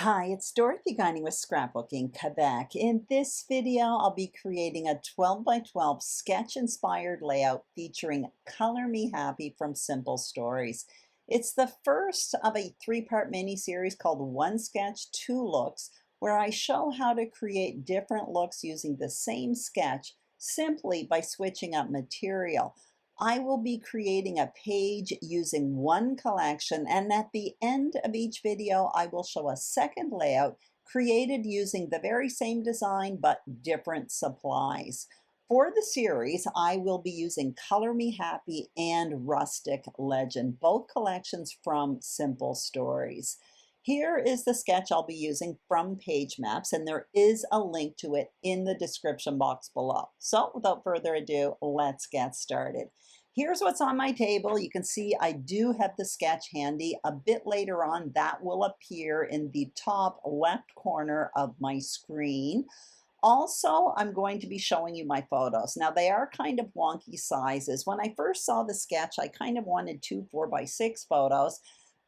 Hi, it's Dorothy Guining with Scrapbooking, Quebec. In this video, I'll be creating a 12 by 12 sketch-inspired layout featuring Color Me Happy from Simple Stories. It's the first of a three-part mini-series called One Sketch, Two Looks, where I show how to create different looks using the same sketch simply by switching up material. I will be creating a page using one collection, and at the end of each video, I will show a second layout created using the very same design but different supplies. For the series, I will be using Color Me Happy and Rustic Legend, both collections from Simple Stories. Here is the sketch I'll be using from Page Maps, and there is a link to it in the description box below. So without further ado, let's get started. Here's what's on my table. You can see I do have the sketch handy. A bit later on, that will appear in the top left corner of my screen. Also, I'm going to be showing you my photos. Now, they are kind of wonky sizes. When I first saw the sketch, I kind of wanted two 4x6 photos,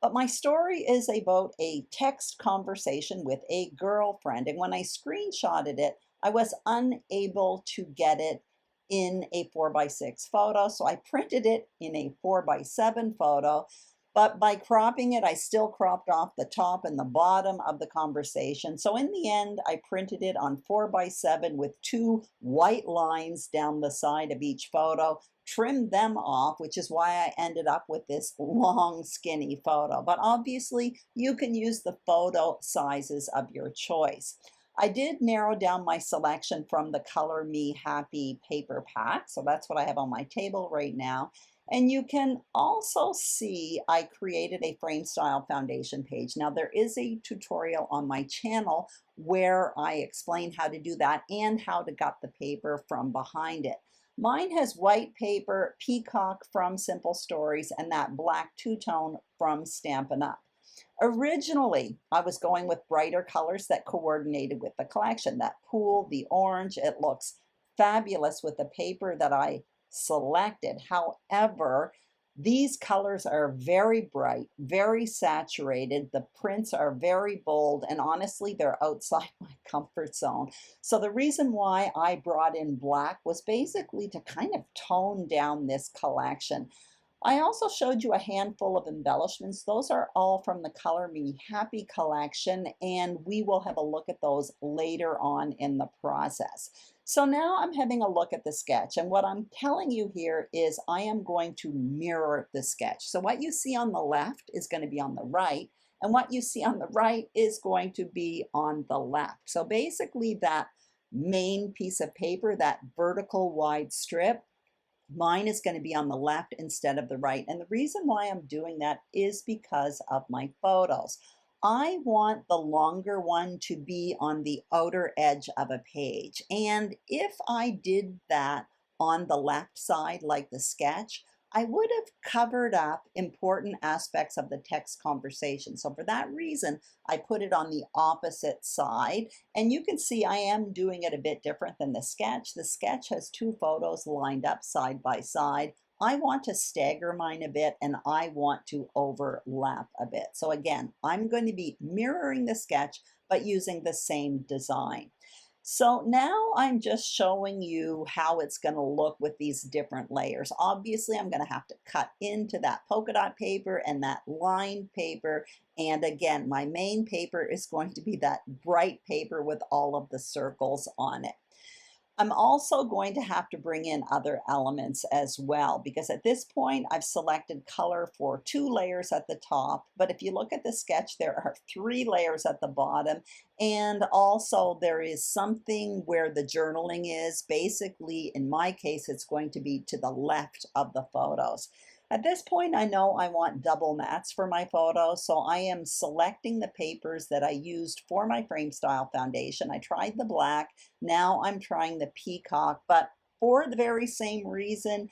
but my story is about a text conversation with a girlfriend. And when I screenshotted it, I was unable to get it in a 4x6 photo. So I printed it in a 4x7 photo. But by cropping it, I still cropped off the top and the bottom of the conversation. So in the end, I printed it on 4x7 with two white lines down the side of each photo, trimmed them off, which is why I ended up with this long, skinny photo. But obviously, you can use the photo sizes of your choice. I did narrow down my selection from the Color Me Happy paper pack. So that's what I have on my table right now. And you can also see I created a frame style foundation page. Now there is a tutorial on my channel where I explain how to do that and how to gut the paper from behind it. Mine has white paper, peacock from Simple Stories, and that black two-tone from Stampin' Up. Originally, I was going with brighter colors that coordinated with the collection. That pool, the orange, it looks fabulous with the paper that I selected. However, these colors are very bright, very saturated. The prints are very bold, and honestly, they're outside my comfort zone. So the reason why I brought in black was basically to kind of tone down this collection. I also showed you a handful of embellishments. Those are all from the Color Me Happy collection, and we will have a look at those later on in the process. So now I'm having a look at the sketch, and what I'm telling you here is I am going to mirror the sketch. So what you see on the left is going to be on the right, and what you see on the right is going to be on the left. So basically that main piece of paper, that vertical wide strip, mine is going to be on the left instead of the right. And the reason why I'm doing that is because of my photos. I want the longer one to be on the outer edge of a page. And if I did that on the left side, like the sketch, I would have covered up important aspects of the text conversation. So for that reason, I put it on the opposite side. And you can see I am doing it a bit different than the sketch. The sketch has two photos lined up side by side. I want to stagger mine a bit, and I want to overlap a bit. So again, I'm going to be mirroring the sketch, but using the same design. So now I'm just showing you how it's going to look with these different layers. Obviously, I'm going to have to cut into that polka dot paper and that lined paper. And again, my main paper is going to be that bright paper with all of the circles on it. I'm also going to have to bring in other elements as well, because at this point I've selected color for two layers at the top, but if you look at the sketch, there are three layers at the bottom, and also there is something where the journaling is. Basically, in my case, it's going to be to the left of the photos. At this point, I know I want double mats for my photos, so I am selecting the papers that I used for my frame style foundation. I tried the black, now I'm trying the peacock, but for the very same reason,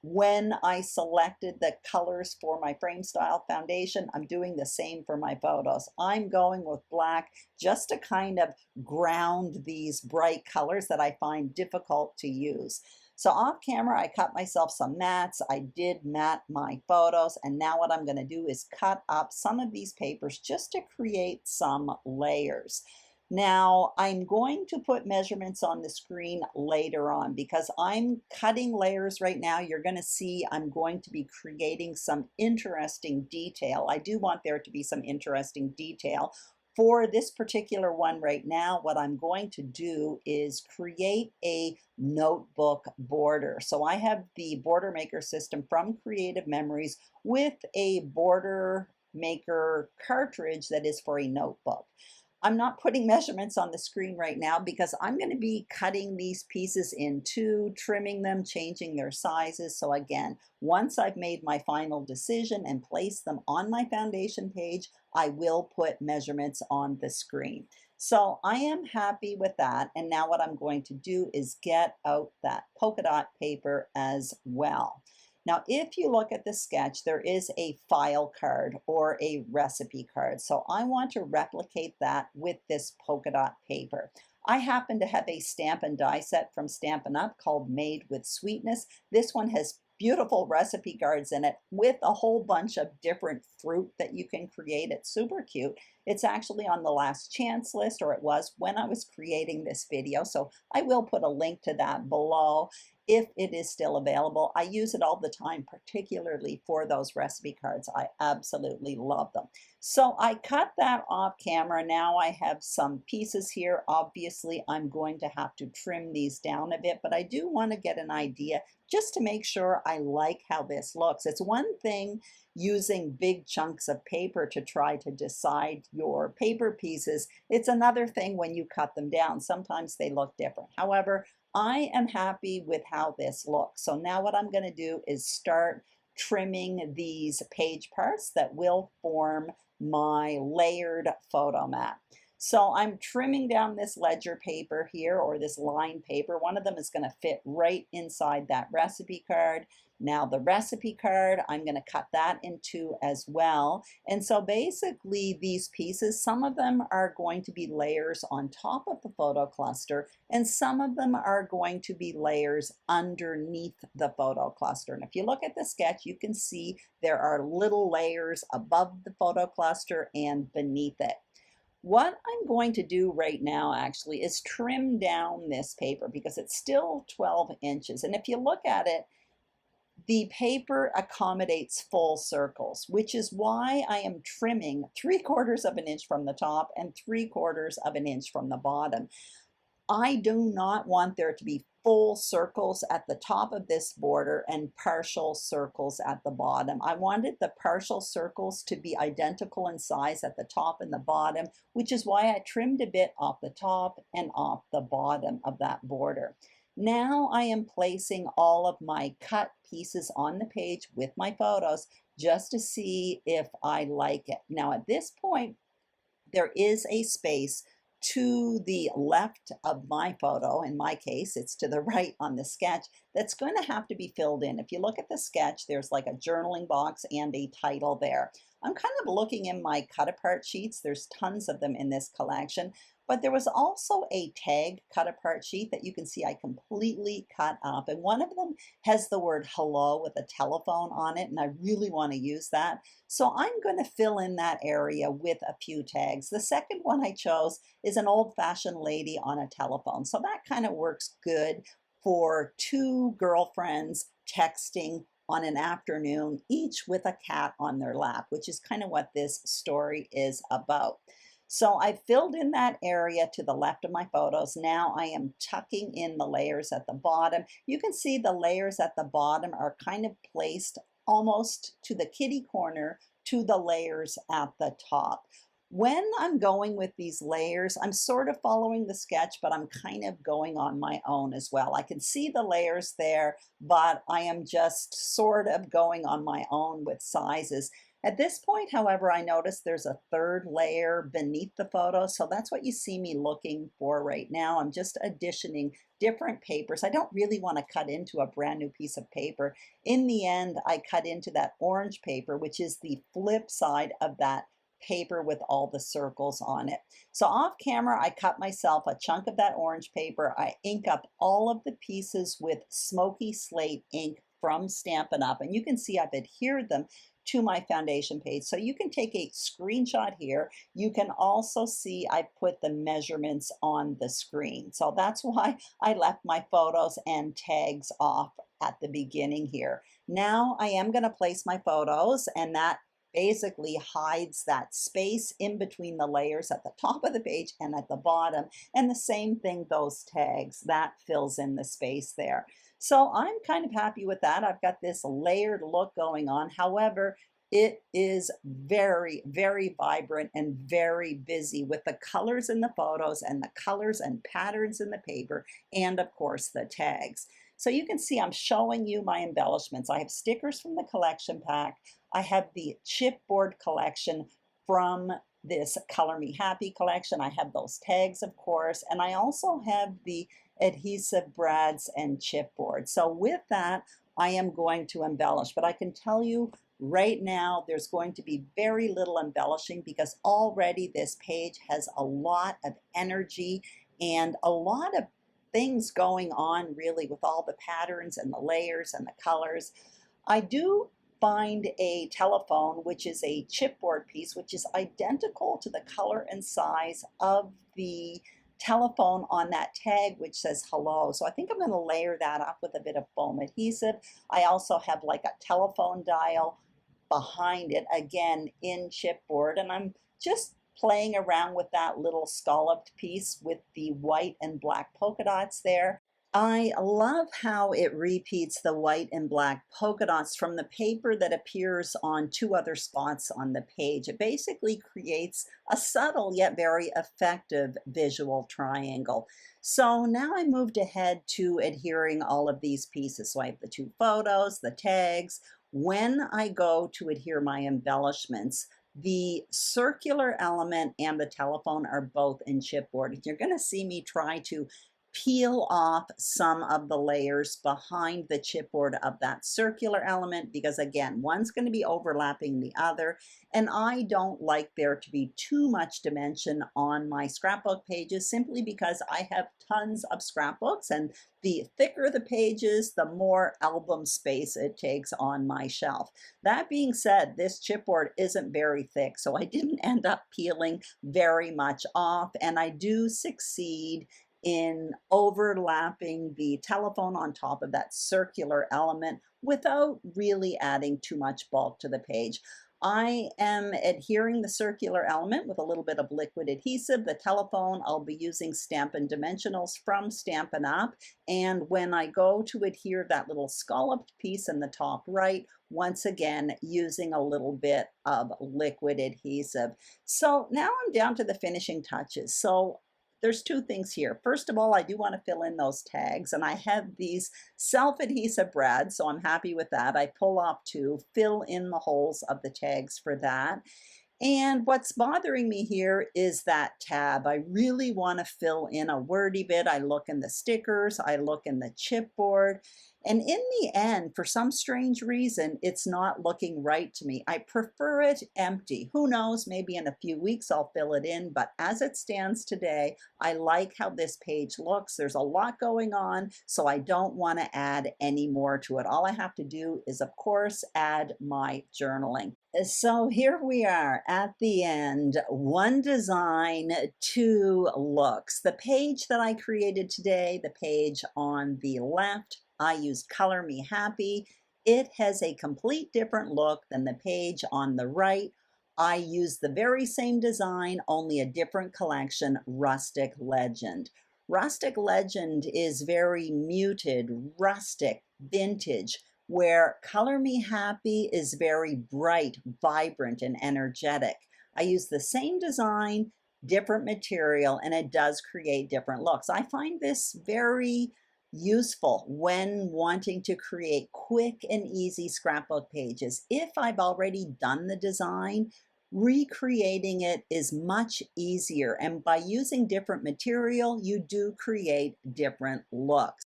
when I selected the colors for my frame style foundation, I'm doing the same for my photos. I'm going with black just to kind of ground these bright colors that I find difficult to use. So off camera, I cut myself some mats. I did mat my photos, and now what I'm going to do is cut up some of these papers just to create some layers. Now, I'm going to put measurements on the screen later on because I'm cutting layers right now. You're going to see I'm going to be creating some interesting detail. I do want there to be some interesting detail. For this particular one right now, what I'm going to do is create a notebook border. So I have the border maker system from Creative Memories with a border maker cartridge that is for a notebook. I'm not putting measurements on the screen right now because I'm going to be cutting these pieces in two, trimming them, changing their sizes. So again, once I've made my final decision and placed them on my foundation page, I will put measurements on the screen. So I am happy with that. And now what I'm going to do is get out that polka dot paper as well. Now, if you look at the sketch, there is a file card or a recipe card. So I want to replicate that with this polka dot paper. I happen to have a stamp and die set from Stampin' Up called Made with Sweetness. This one has beautiful recipe cards in it with a whole bunch of different fruit that you can create. It's super cute. It's actually on the last chance list, or it was when I was creating this video. So I will put a link to that below if it is still available. I use it all the time, particularly for those recipe cards. I absolutely love them. So I cut that off camera. Now I have some pieces here. Obviously, I'm going to have to trim these down a bit, but I do want to get an idea just to make sure I like how this looks. It's one thing using big chunks of paper to try to decide your paper pieces. It's another thing when you cut them down. Sometimes they look different. However, I am happy with how this looks. So now what I'm going to do is start trimming these page parts that will form my layered photo mat. So I'm trimming down this ledger paper here, or this line paper. One of them is going to fit right inside that recipe card. Now the recipe card, I'm going to cut that in two as well. And so basically these pieces, some of them are going to be layers on top of the photo cluster, and some of them are going to be layers underneath the photo cluster. And if you look at the sketch, you can see there are little layers above the photo cluster and beneath it. What I'm going to do right now actually is trim down this paper because it's still 12 inches. And if you look at it, the paper accommodates full circles, which is why I am trimming 3/4 of an inch from the top and 3/4 of an inch from the bottom. I do not want there to be full circles at the top of this border and partial circles at the bottom. I wanted the partial circles to be identical in size at the top and the bottom, which is why I trimmed a bit off the top and off the bottom of that border. Now I am placing all of my cut pieces on the page with my photos just to see if I like it. Now at this point, there is a space to the left of my photo. In my case, it's to the right on the sketch. That's going to have to be filled in. If you look at the sketch, there's like a journaling box and a title there. I'm kind of looking in my cut apart sheets. There's tons of them in this collection. But there was also a tag cut apart sheet that you can see I completely cut up. And one of them has the word hello with a telephone on it. And I really want to use that. So I'm going to fill in that area with a few tags. The second one I chose is an old-fashioned lady on a telephone. So that kind of works good for two girlfriends texting on an afternoon, each with a cat on their lap, which is kind of what this story is about. So I filled in that area to the left of my photos. Now I am tucking in the layers at the bottom. You can see the layers at the bottom are kind of placed almost to the kitty corner to the layers at the top. When I'm going with these layers, I'm sort of following the sketch, but I'm kind of going on my own as well. I can see the layers there, but I am just sort of going on my own with sizes. At this point, however, I notice there's a third layer beneath the photo, so that's what you see me looking for right now. I'm just additioning different papers. I don't really want to cut into a brand new piece of paper. In the end, I cut into that orange paper, which is the flip side of that paper with all the circles on it. So off camera, I cut myself a chunk of that orange paper. I ink up all of the pieces with smoky slate ink from Stampin' Up. And you can see I've adhered them to my foundation page. So you can take a screenshot here. You can also see I put the measurements on the screen. So that's why I left my photos and tags off at the beginning here. Now I am going to place my photos, and that basically hides that space in between the layers at the top of the page and at the bottom. And the same thing, those tags, that fills in the space there. So I'm kind of happy with that. I've got this layered look going on. However, it is very, very vibrant and very busy with the colors in the photos and the colors and patterns in the paper, and of course the tags. So you can see I'm showing you my embellishments. I have stickers from the collection pack. I have the chipboard collection from this Color Me Happy collection. I have those tags, of course, and I also have the adhesive brads and chipboard. So with that, I am going to embellish, but I can tell you right now there's going to be very little embellishing because already this page has a lot of energy and a lot of things going on really with all the patterns and the layers and the colors. I do find a telephone, which is a chipboard piece, which is identical to the color and size of the telephone on that tag, which says hello. So I think I'm going to layer that up with a bit of foam adhesive. I also have like a telephone dial behind it, again in chipboard, and I'm just playing around with that little scalloped piece with the white and black polka dots there. I love how it repeats the white and black polka dots from the paper that appears on two other spots on the page. It basically creates a subtle yet very effective visual triangle. So now I moved ahead to adhering all of these pieces. So I have the two photos, the tags. When I go to adhere my embellishments, the circular element and the telephone are both in chipboard. You're going to see me try to peel off some of the layers behind the chipboard of that circular element because again, one's going to be overlapping the other, and I don't like there to be too much dimension on my scrapbook pages simply because I have tons of scrapbooks, and the thicker the pages, the more album space it takes on my shelf. That being said, this chipboard isn't very thick, so I didn't end up peeling very much off, and I do succeed in overlapping the telephone on top of that circular element without really adding too much bulk to the page. I am adhering the circular element with a little bit of liquid adhesive. The telephone, I'll be using Stampin' Dimensionals from Stampin' Up. And when I go to adhere that little scalloped piece in the top right, once again, using a little bit of liquid adhesive. So now I'm down to the finishing touches. So there's two things here. First of all, I do want to fill in those tags, and I have these self-adhesive brads, so I'm happy with that. I pull off two, fill in the holes of the tags for that. And what's bothering me here is that tab. I really want to fill in a wordy bit. I look in the stickers, I look in the chipboard, and in the end, for some strange reason, it's not looking right to me. I prefer it empty. Who knows, maybe in a few weeks I'll fill it in, but as it stands today, I like how this page looks. There's a lot going on, so I don't want to add any more to it. All I have to do is, of course, add my journaling. So here we are at the end. One design, two looks. The page that I created today, the page on the left, I used Color Me Happy. It has a complete different look than the page on the right. I used the very same design, only a different collection, Rustic Legend. Rustic Legend is very muted, rustic, vintage, where Color Me Happy is very bright, vibrant, and energetic. I use the same design, different material, and it does create different looks. I find this very useful when wanting to create quick and easy scrapbook pages. If I've already done the design, recreating it is much easier, and by using different material, you do create different looks.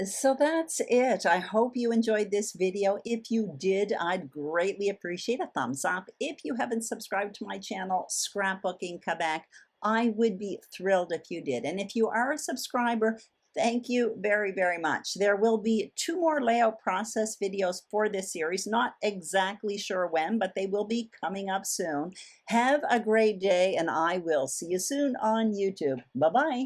So that's it. I hope you enjoyed this video. If you did, I'd greatly appreciate a thumbs up. If you haven't subscribed to my channel, Scrapbooking Quebec, I would be thrilled if you did. And if you are a subscriber, thank you very, very much. There will be 2 more layout process videos for this series. Not exactly sure when, but they will be coming up soon. Have a great day, and I will see you soon on YouTube. Bye-bye.